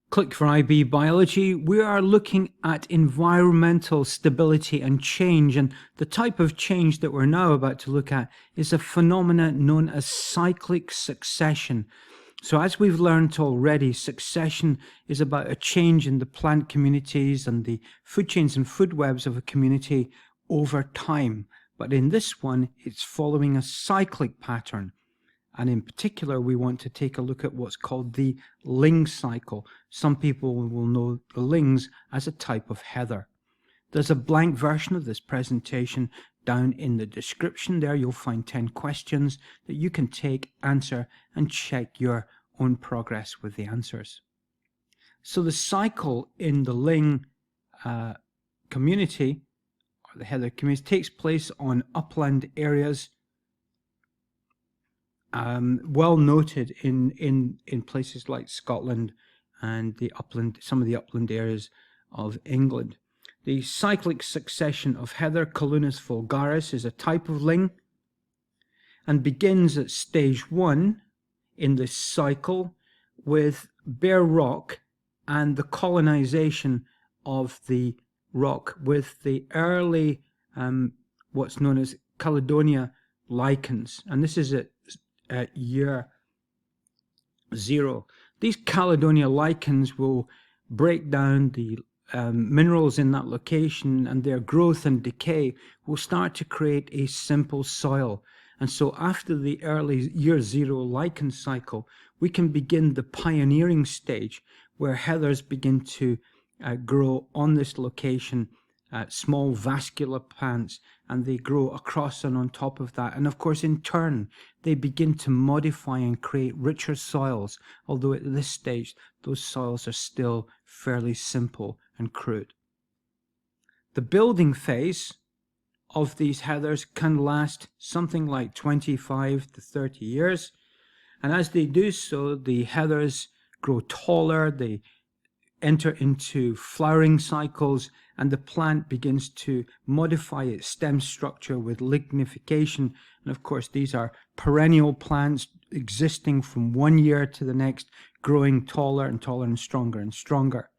Click for IB Biology, we are looking at environmental stability and change, and the type of change that we're now about to look at is a phenomenon known as cyclic succession. So as we've learned already, succession is about a change in the plant communities and the food chains and food webs of a community over time. But in this one, it's following a cyclic pattern. And in particular, we want to take a look at what's called the Ling cycle. Some people will know the Lings as a type of heather. There's a blank version of this presentation down in the description. There you'll find 10 questions that you can take, answer, and check your own progress with the answers. So the cycle in the Ling community, or the heather community, takes place on upland areas, well noted in places like Scotland and the upland, some of the upland areas of England. The cyclic succession of heather, Calunus vulgaris, is a type of Ling and begins at stage 1 in this cycle with bare rock and the colonization of the rock with the early what's known as Caledonia lichens, and this is at year 0. These Caledonia lichens will break down the minerals in that location, and their growth and decay will start to create a simple soil. And so after the early year 0 lichen cycle, we can begin the pioneering stage where heathers begin to grow on this location, small vascular plants, and they grow across and on top of that. And of course, in turn, they begin to modify and create richer soils, although at this stage, those soils are still fairly simple and crude. The building phase of these heathers can last something like 25 to 30 years. And as they do so, the heathers grow taller, they enter into flowering cycles, and the plant begins to modify its stem structure with lignification. And of course, these are perennial plants existing from one year to the next, growing taller and taller and stronger and stronger.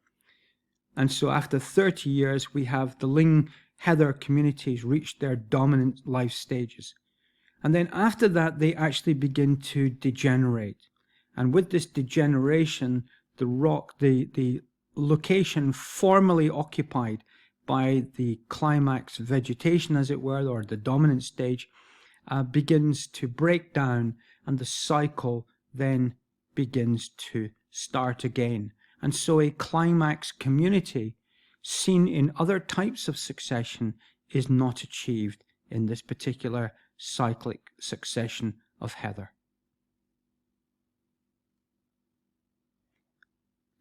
And so after 30 years, we have the Ling heather communities reach their dominant life stages. And then after that, they actually begin to degenerate. And with this degeneration, the rock, the location formerly occupied by the climax vegetation, as it were, or the dominant stage, begins to break down, and the cycle then begins to start again. And so a climax community seen in other types of succession is not achieved in this particular cyclic succession of heather.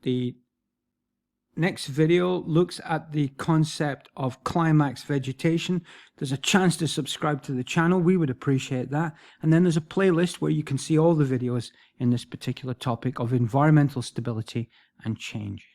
The next video looks at the concept of climax vegetation. There's a chance to subscribe to the channel. We would appreciate that. And then there's a playlist where you can see all the videos in this particular topic of environmental stability and change.